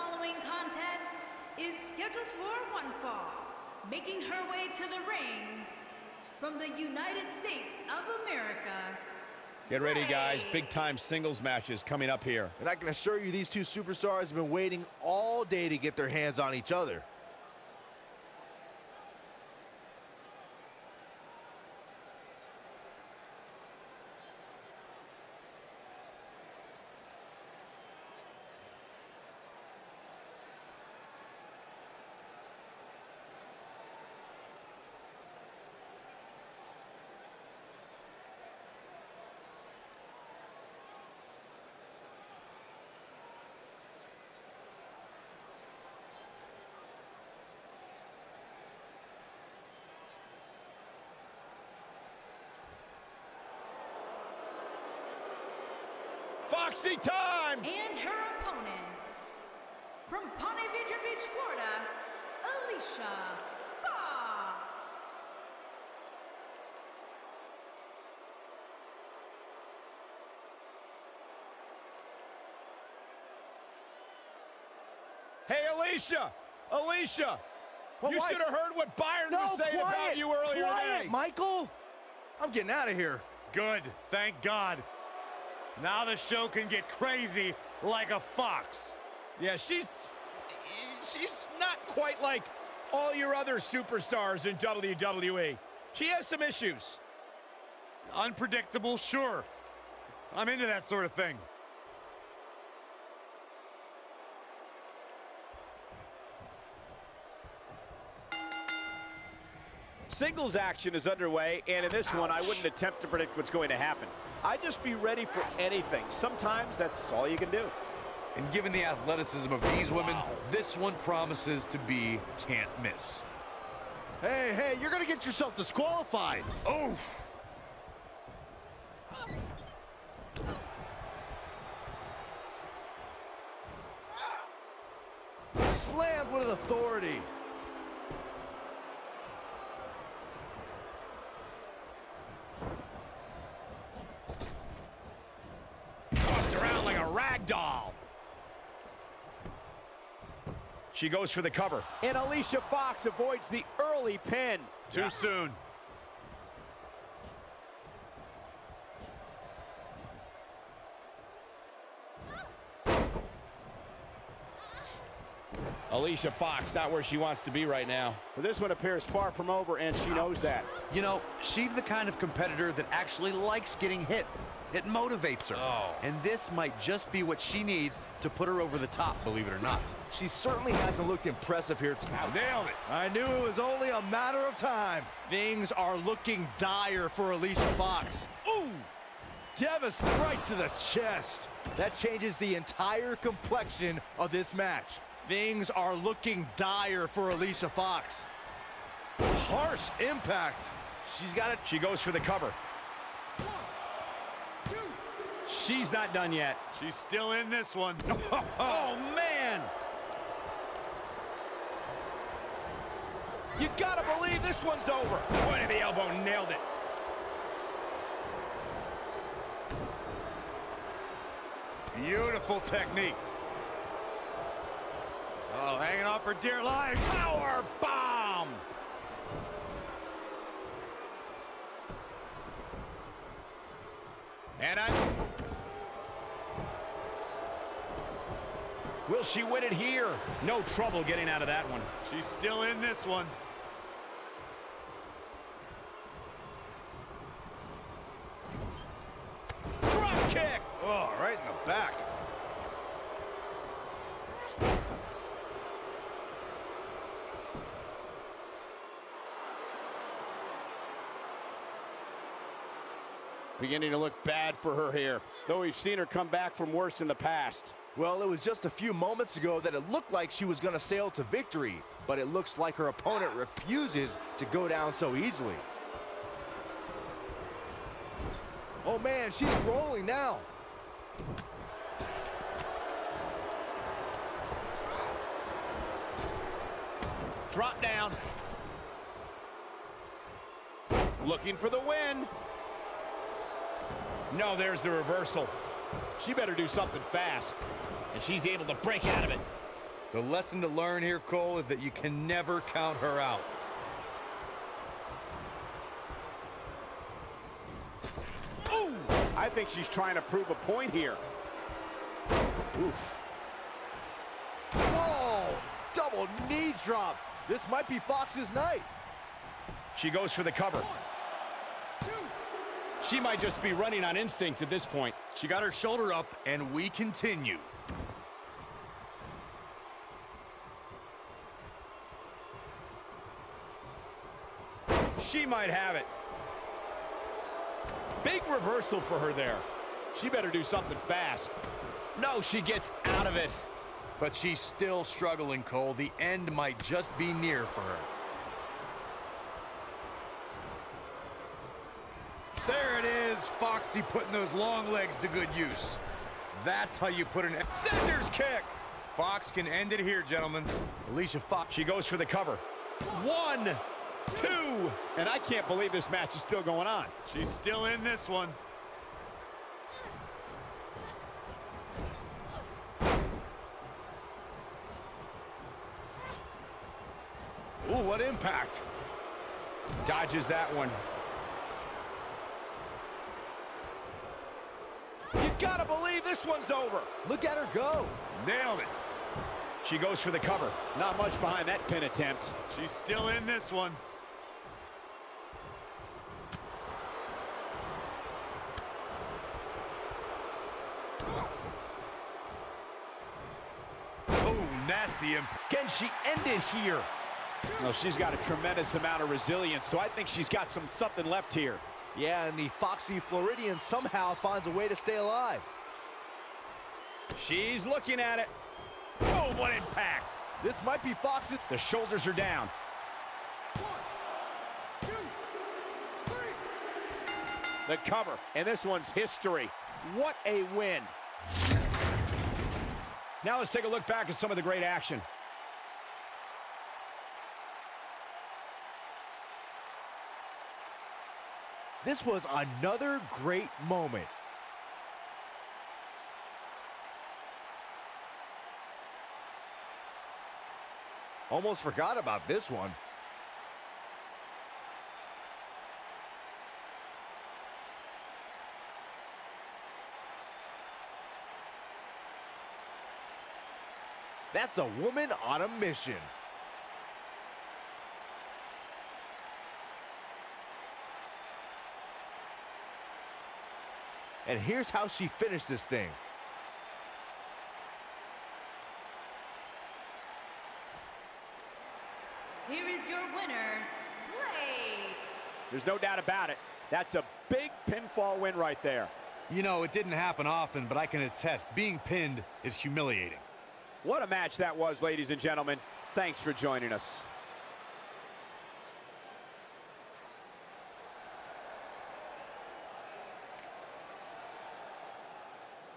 following contest is scheduled for one fall. Making her way to the ring from the United States of America. Get ready, guys. Big-time singles matches coming up here. And I can assure you these two superstars have been waiting all day to get their hands on each other. Foxy time! And her opponent, from Ponte Vedra Beach, Florida, Alicia Fox. Hey, Alicia! Alicia! Well, you should have heard what Byron was saying about you earlier today. Michael! I'm getting out of here. Good, thank God. Now the show can get crazy like a fox. Yeah, she's not quite like all your other superstars in WWE. She has some issues. Unpredictable, sure. I'm into that sort of thing. Singles action is underway, and in this one, I wouldn't attempt to predict what's going to happen. I'd just be ready for anything. Sometimes that's all you can do. And given the athleticism of these women, this one promises to be can't miss. Hey, you're gonna get yourself disqualified. Oof! Slammed with authority. Tossed around like a rag doll. She goes for the cover. And Alicia Fox avoids the early pin. Too soon. Alicia Fox not where she wants to be right now. But this one appears far from over, and she knows that. You know, she's the kind of competitor that actually likes getting hit. It motivates her. And this might just be what she needs to put her over the top, believe it or not. She certainly hasn't looked impressive here tonight. Nailed it. I knew it was only a matter of time. Things are looking dire for Alicia Fox. Ooh! Devastating right to the chest. That changes the entire complexion of this match. Things are looking dire for Alicia Fox. Harsh impact. She's got it. She goes for the cover. She's not done yet. She's still in this one. Oh, man! You gotta believe this one's over. Point of the elbow, nailed it. Beautiful technique. Oh, hanging on for dear life. Power bomb! And will she win it here? No trouble getting out of that one. She's still in this one. Drop kick! Oh, right in the back. Beginning to look bad for her here, though we've seen her come back from worse in the past. Well, it was just a few moments ago that it looked like she was going to sail to victory, but it looks like her opponent refuses to go down so easily. Oh man, she's rolling now. Drop down. Looking for the win. No, there's the reversal. She better do something fast. And she's able to break out of it. The lesson to learn here, Cole, is that you can never count her out. Ooh! I think she's trying to prove a point here. Oof. Whoa! Double knee drop. This might be Fox's night. She goes for the cover. She might just be running on instinct at this point. She got her shoulder up, and we continue. She might have it. Big reversal for her there. She better do something fast. No, she gets out of it. But she's still struggling, Cole. The end might just be near for her. There it is, Foxy putting those long legs to good use. That's how you put an scissors kick. Fox can end it here, gentlemen. Alicia Fox. She goes for the cover. 1, 2, and I can't believe this match is still going on. She's still in this one. Ooh, what impact. Dodges that one. You gotta believe this one's over. Look at her go. Nailed it. She goes for the cover. Not much behind that pin attempt. She's still in this one. Oh, nasty impact. Can she end it here? No, she's got a tremendous amount of resilience, so I think she's got something left here. Yeah, and the Foxy Floridian somehow finds a way to stay alive. She's looking at it. Oh, what impact. This might be Fox's. The shoulders are down. 1, 2, 3. The cover, and this one's history. What a win. Now let's take a look back at some of the great action. This was another great moment. Almost forgot about this one. That's a woman on a mission. And here's how she finished this thing. Here is your winner, Blade. There's no doubt about it. That's a big pinfall win right there. You know, it didn't happen often, but I can attest, being pinned is humiliating. What a match that was, ladies and gentlemen. Thanks for joining us.